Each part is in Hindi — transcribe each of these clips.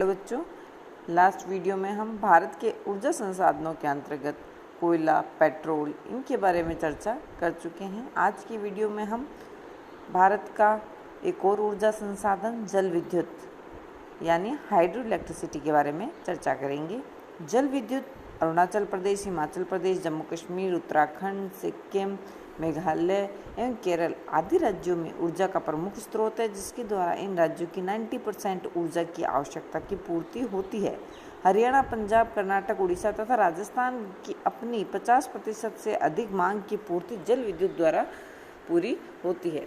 हेलो बच्चों, लास्ट वीडियो में हम भारत के ऊर्जा संसाधनों के अंतर्गत कोयला, पेट्रोल इनके बारे में चर्चा कर चुके हैं। आज की वीडियो में हम भारत का एक और ऊर्जा संसाधन जल विद्युत यानी हाइड्रो इलेक्ट्रिसिटी के बारे में चर्चा करेंगे। जल विद्युत अरुणाचल प्रदेश, हिमाचल प्रदेश, जम्मू कश्मीर, उत्तराखंड, सिक्किम, मेघालय एवं केरल आदि राज्यों में ऊर्जा का प्रमुख स्रोत है, जिसके द्वारा इन राज्यों की 90% ऊर्जा की आवश्यकता की पूर्ति होती है। हरियाणा, पंजाब, कर्नाटक, उड़ीसा तथा राजस्थान की अपनी 50% से अधिक मांग की पूर्ति जल विद्युत द्वारा पूरी होती है।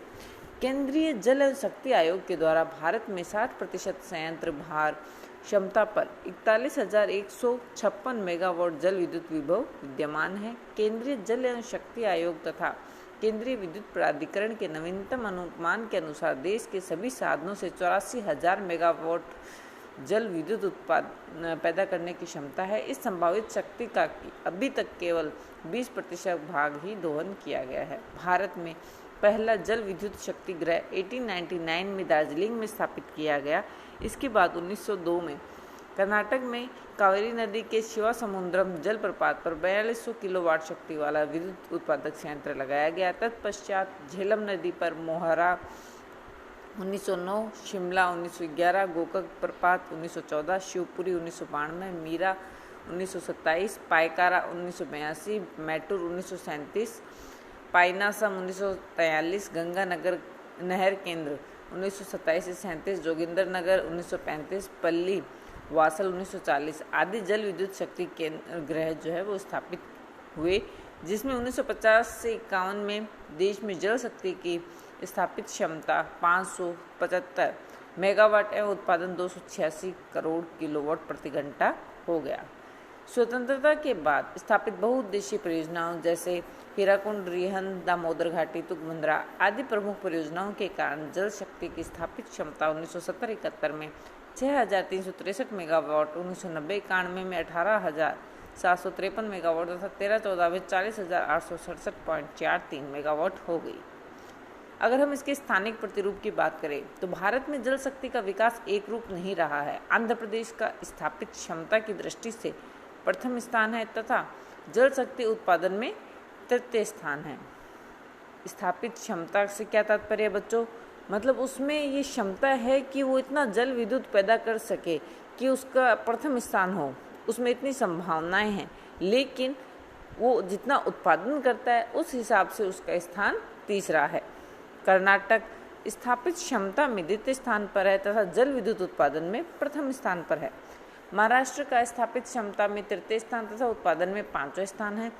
केंद्रीय जल एवं शक्ति आयोग के द्वारा भारत में 60% संयंत्र भार क्षमता पर 41,156 मेगावाट जल विद्युत विभव विद्यमान है। केंद्रीय जल एवं शक्ति आयोग तथा केंद्रीय विद्युत प्राधिकरण के नवीनतम अनुमान के अनुसार देश के सभी साधनों से 84,000 मेगावाट जल विद्युत उत्पादन पैदा करने की क्षमता है। इस संभावित शक्ति का अभी तक केवल 20% भाग ही दोहन किया गया है। भारत में पहला जल विद्युत शक्ति गृह 1899 में दार्जिलिंग में स्थापित किया गया। इसके बाद 1902 में कर्नाटक में कावेरी नदी के शिवासमुद्रम जल प्रपात पर 4200 किलोवाट शक्ति वाला विद्युत उत्पादक संयंत्र लगाया गया। तत्पश्चात झेलम नदी पर मोहरा 1909, शिमला 1911, गोकक प्रपात 1914, शिवपुरी 1992, मीरा 1927, पायकारा 1982, मैटूर 1937, पाइनासम 1943, गंगा नगर नहर केंद्र 1927 से 37, जोगिंदर नगर 1935, पल्ली वासल 1940 आदि जल विद्युत शक्ति केंद्र गृह जो है वो स्थापित हुए, जिसमें 1950 से 51 में देश में जल शक्ति की स्थापित क्षमता 575 मेगावाट एवं उत्पादन 286 करोड़ किलोवाट प्रति घंटा हो गया। स्वतंत्रता के बाद स्थापित बहुउद्देशीय परियोजनाओं जैसे हीराकुंड, रिहंद, दामोदर घाटी, तुंगभद्रा आदि प्रमुख परियोजनाओं के कारण जल शक्ति की स्थापित क्षमता 1970-71 में 6,363 मेगावाट, 1990-91 में 18,753 मेगावाट तथा 13-14 में 40,867.43 मेगावाट हो गई। अगर हम इसके स्थानिक प्रतिरूप की बात करें तो भारत में जल शक्ति का विकास एक रूप नहीं रहा है। आंध्र प्रदेश का स्थापित क्षमता की दृष्टि से प्रथम स्थान है तथा जल शक्ति उत्पादन में तृतीय स्थान है। स्थापित क्षमता से क्या तात्पर्य है बच्चों? मतलब उसमें ये क्षमता है कि वो इतना जल विद्युत पैदा कर सके कि उसका प्रथम स्थान हो, उसमें इतनी संभावनाएं हैं, लेकिन वो जितना उत्पादन करता है उस हिसाब से उसका स्थान तीसरा है। कर्नाटक स्थापित क्षमता में द्वितीय स्थान पर है तथा जल विद्युत उत्पादन में प्रथम स्थान पर है। महाराष्ट्र का स्थापित क्षमता में तृतीय स्थान तथा उत्पादन में पांचवें स्थान है।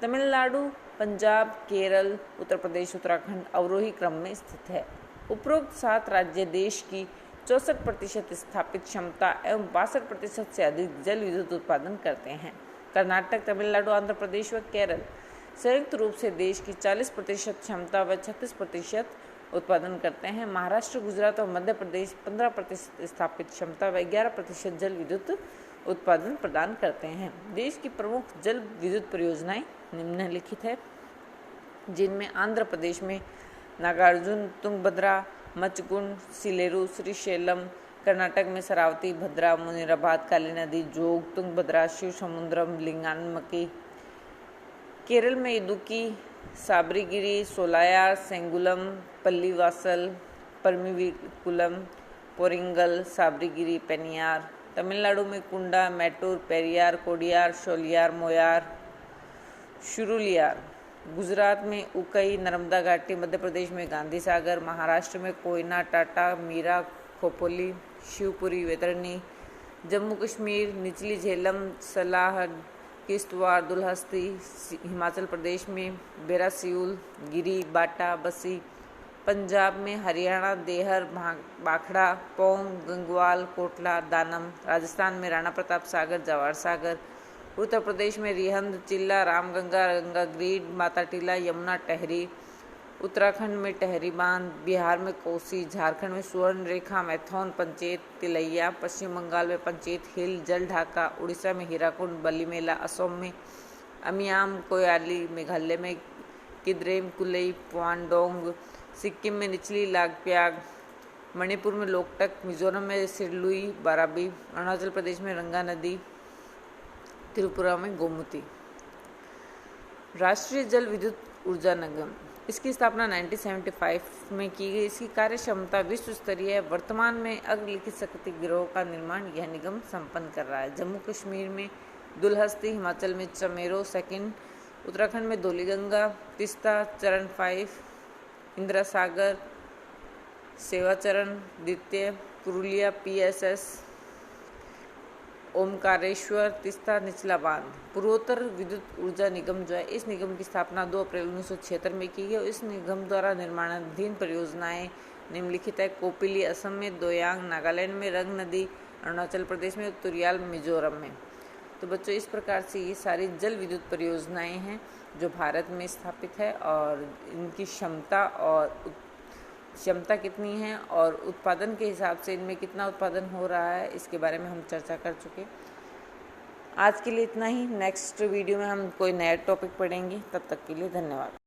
तमिलनाडु, पंजाब, केरल, उत्तर प्रदेश, उत्तराखंड अवरोही क्रम में स्थित है। उपरोक्त 7 राज्य देश की 64% स्थापित क्षमता एवं 62% से अधिक जल विद्युत उत्पादन करते हैं। कर्नाटक, तमिलनाडु, आंध्र प्रदेश व केरल संयुक्त रूप से देश की 40% क्षमता व 36% उत्पादन करते हैं। महाराष्ट्र, गुजरात और मध्य प्रदेश 15% स्थापित क्षमता व 11% जल विद्युत उत्पादन प्रदान करते हैं। देश की प्रमुख जल विद्युत परियोजनाएं निम्नलिखित है, जिनमें आंध्र प्रदेश में नागार्जुन, तुंगभद्रा, मचगुंड, सिलेरू, श्रीशैलम, कर्नाटक में शरावती, भद्रा, मुनिराबाद, काली नदी, जोग, तुंगभद्रा, शिवसमुद्रम, लिंगानमकी, केरल में इदुक्की, साबरीगिरी, सोलायार, सेंगुलम, पल्लीवासल, परमीविकुलम, पोरिंगल, साबरीगिरी, पेनियार, तमिलनाडु में कुंडा, मैटूर, पेरियार, कोडियार, शोलियार, मोयार, शुरुलियार, गुजरात में उकई, नर्मदा घाटी, मध्य प्रदेश में गांधी सागर, महाराष्ट्र में कोयना, टाटा, मीरा, खोपोली, शिवपुरी, वैतरणी, जम्मू कश्मीर निचली झेलम, सलाह, किश्तवाड़, दुलहस्ती, हिमाचल प्रदेश में बेरासिउल, गिरी, बाटा, बसी, पंजाब में हरियाणा, देहर, बाखड़ा, पौंग, गंगवाल, कोटला, दानम, राजस्थान में राणा प्रताप सागर, जवाहर सागर, उत्तर प्रदेश में रिहंद, चिल्ला, रामगंगा, गंगा ग्रीड, माता टीला, यमुना, टहरी, उत्तराखंड में टहरी बांध, बिहार में कोसी, झारखंड में सुवर्ण रेखा, मैथौन, पंचेत, तिलैया, पश्चिम बंगाल में पंचेत हिल, जल ढाका, उड़ीसा में हीराकुंड, बलीमेला, असम में अमियाम, कोयाली, मेघालय में किद्रेम, कुलई, पुआंडोंग, सिक्किम में निचली लागप्याग, मणिपुर में लोकटक, मिजोरम में सिरलुई बाराबी, अरुणाचल प्रदेश में रंगा नदी, त्रिपुरा में गोमती। राष्ट्रीय जल विद्युत ऊर्जा निगम, इसकी स्थापना 1975 में की गई। इसकी कार्य क्षमता विश्व स्तरीय है। वर्तमान में अग्निलिखित शक्ति गिरोह का निर्माण यह निगम संपन्न कर रहा है। जम्मू कश्मीर में दुलहस्ती, हिमाचल में चमेरो सेकंड, उत्तराखंड में धौलीगंगा, तीस्ता चरण 5, इंदिरा सागर सेवा चरण द्वितीय, पुरुलिया PSS, ओमकारेश्वर तीस्ता निचला बांध। पूर्वोत्तर विद्युत ऊर्जा निगम जो है, इस निगम की स्थापना 2 अप्रैल 1976 में की गई। इस निगम द्वारा निर्माणाधीन परियोजनाएं निम्नलिखित है। कोपिली असम में, दोयांग नागालैंड में, रंग नदी अरुणाचल प्रदेश में, तुरियाल मिजोरम में। तो बच्चों, इस प्रकार से ये सारी जल विद्युत परियोजनाएं हैं जो भारत में स्थापित है, और इनकी क्षमता कितनी है और उत्पादन के हिसाब से इनमें कितना उत्पादन हो रहा है, इसके बारे में हम चर्चा कर चुके। आज के लिए इतना ही। नेक्स्ट वीडियो में हम कोई नया टॉपिक पढ़ेंगे। तब तक के लिए धन्यवाद।